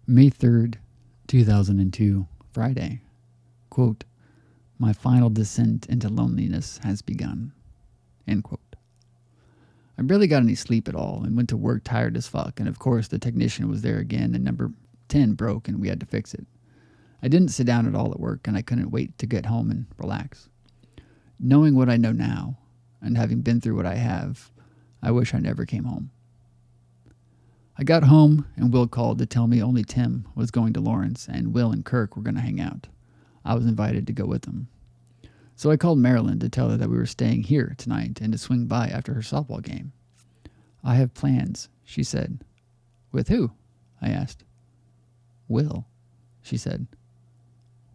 May 3rd, 2002, Friday. Quote, "My final descent into loneliness has begun." End quote. I barely got any sleep at all and went to work tired as fuck, and of course the technician was there again and number 10 broke and we had to fix it. I didn't sit down at all at work and I couldn't wait to get home and relax. Knowing what I know now, and having been through what I have, I wish I never came home. I got home and Will called to tell me only Tim was going to Lawrence and Will and Kirk were going to hang out. I was invited to go with them. So I called Marilyn to tell her that we were staying here tonight and to swing by after her softball game. "I have plans," she said. "With who?" I asked. "Will," she said.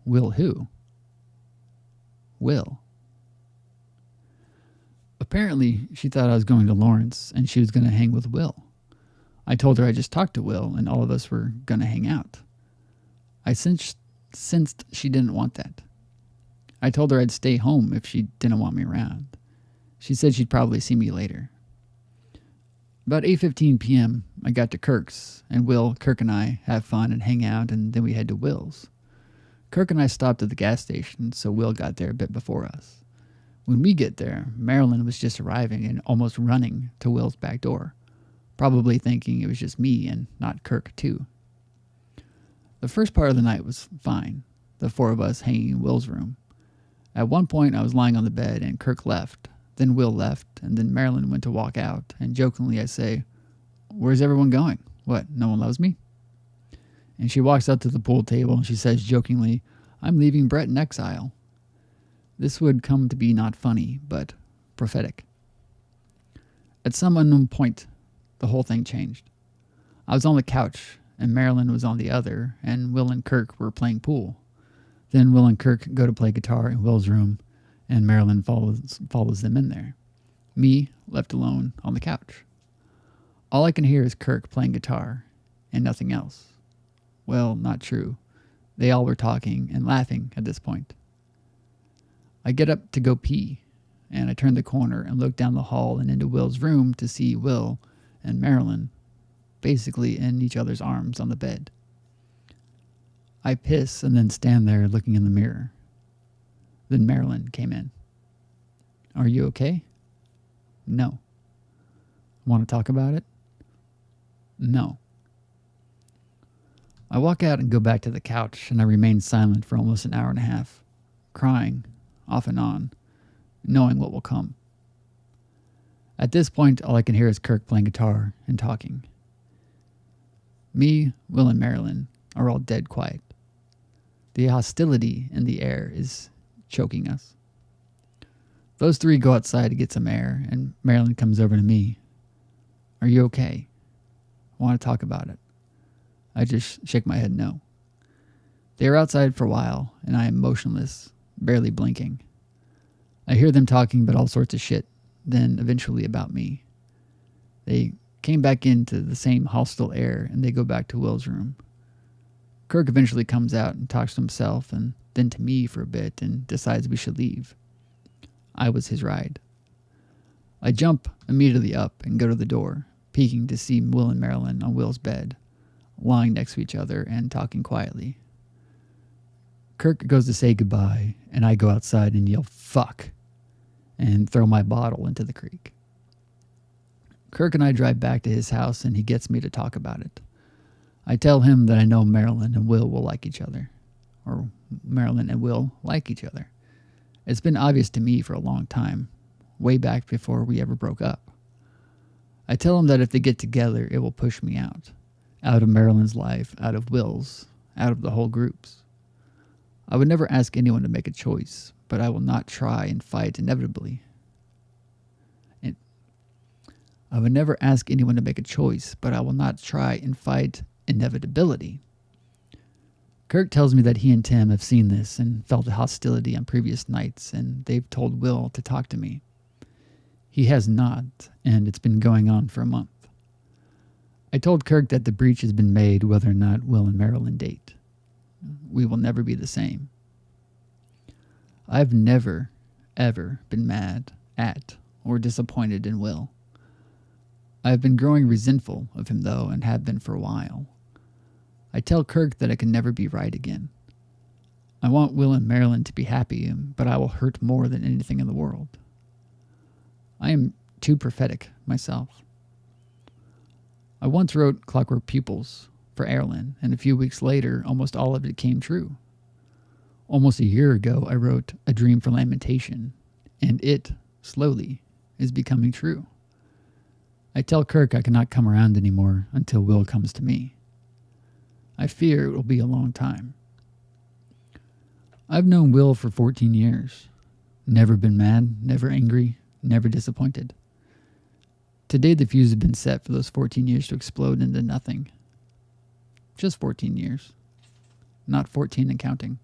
"Will who?" "Will." Apparently, she thought I was going to Lawrence and she was going to hang with Will. I told her I just talked to Will and all of us were going to hang out. I sensed she didn't want that. I told her I'd stay home if she didn't want me around. She said she'd probably see me later. About 8:15 p.m., I got to Kirk's, and Will, Kirk, and I have fun and hang out, and then we head to Will's. Kirk and I stopped at the gas station, so Will got there a bit before us. When we get there, Marilyn was just arriving and almost running to Will's back door, probably thinking it was just me and not Kirk, too. The first part of the night was fine, the four of us hanging in Will's room. At one point, I was lying on the bed and Kirk left. Then Will left, and then Marilyn went to walk out, and jokingly I say, "Where's everyone going? What, no one loves me?" And she walks out to the pool table and she says jokingly, "I'm leaving Brett in exile." This would come to be not funny, but prophetic. At some unknown point, the whole thing changed. I was on the couch, and Marilyn was on the other, and Will and Kirk were playing pool. Then Will and Kirk go to play guitar in Will's room, and Marilyn follows them in there. Me, left alone on the couch. All I can hear is Kirk playing guitar, and nothing else. Well, not true. They all were talking and laughing at this point. I get up to go pee, and I turn the corner and look down the hall and into Will's room to see Will and Marilyn basically in each other's arms on the bed. I piss and then stand there looking in the mirror. Then Marilyn came in. "Are you okay?" "No." "Want to talk about it?" "No." I walk out and go back to the couch, and I remain silent for almost an hour and a half, crying, off and on, knowing what will come. At this point, all I can hear is Kirk playing guitar and talking. Me, Will, and Marilyn are all dead quiet. The hostility in the air is choking us. Those three go outside to get some air, and Marilyn comes over to me. "Are you okay? Want to talk about it?" I just shake my head no. They are outside for a while, and I am motionless, barely blinking. I hear them talking about all sorts of shit, then eventually about me. They came back into the same hostile air, and they go back to Will's room. Kirk eventually comes out and talks to himself and then to me for a bit and decides we should leave. I was his ride. I jump immediately up and go to the door, peeking to see Will and Marilyn on Will's bed, lying next to each other and talking quietly. Kirk goes to say goodbye, and I go outside and yell, "Fuck," and throw my bottle into the creek. Kirk and I drive back to his house, and he gets me to talk about it. I tell him that I know Marilyn and Will like each other. Or Marilyn and Will like each other. It's been obvious to me for a long time, way back before we ever broke up. I tell him that if they get together, it will push me out of Marilyn's life, out of Will's, out of the whole group's. I would never ask anyone to make a choice, but I will not try and fight inevitably. I would never ask anyone to make a choice, but I will not try and fight inevitability. Kirk tells me that he and Tim have seen this and felt the hostility on previous nights, and they've told Will to talk to me. He has not, and it's been going on for a month. I told Kirk that the breach has been made whether or not Will and Marilyn date. We will never be the same. I've never, ever been mad at or disappointed in Will. I've been growing resentful of him, though, and have been for a while. I tell Kirk that I can never be right again. I want Will and Marilyn to be happy, but I will hurt more than anything in the world. I am too prophetic myself. I once wrote Clockwork Pupils for Erin, and a few weeks later, almost all of it came true. Almost a year ago, I wrote A Dream for Lamentation, and it, slowly, is becoming true. I tell Kirk I cannot come around anymore until Will comes to me. I fear it will be a long time. I've known Will for 14 years. Never been mad, never angry, never disappointed. Today the fuse has been set for those 14 years to explode into nothing. Just 14 years. Not 14 and counting.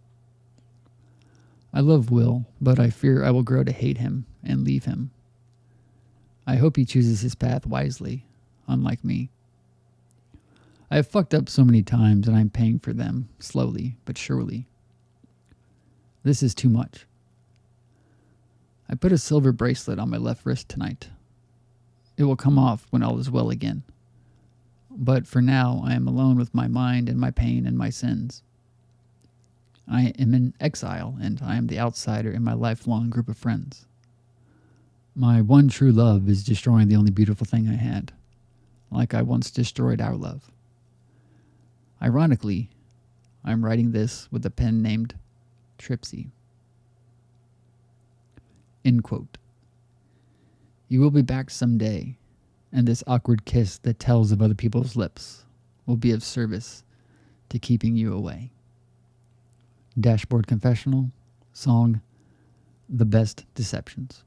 I love Will, but I fear I will grow to hate him and leave him. I hope he chooses his path wisely, unlike me. I have fucked up so many times and I'm paying for them, slowly but surely. This is too much. I put a silver bracelet on my left wrist tonight. It will come off when all is well again. But for now, I am alone with my mind and my pain and my sins. I am in exile, and I am the outsider in my lifelong group of friends. My one true love is destroying the only beautiful thing I had, like I once destroyed our love. Ironically, I'm writing this with a pen named Tripsy. End quote. You will be back someday, and this awkward kiss that tells of other people's lips will be of service to keeping you away. Dashboard Confessional, song, The Best Deceptions.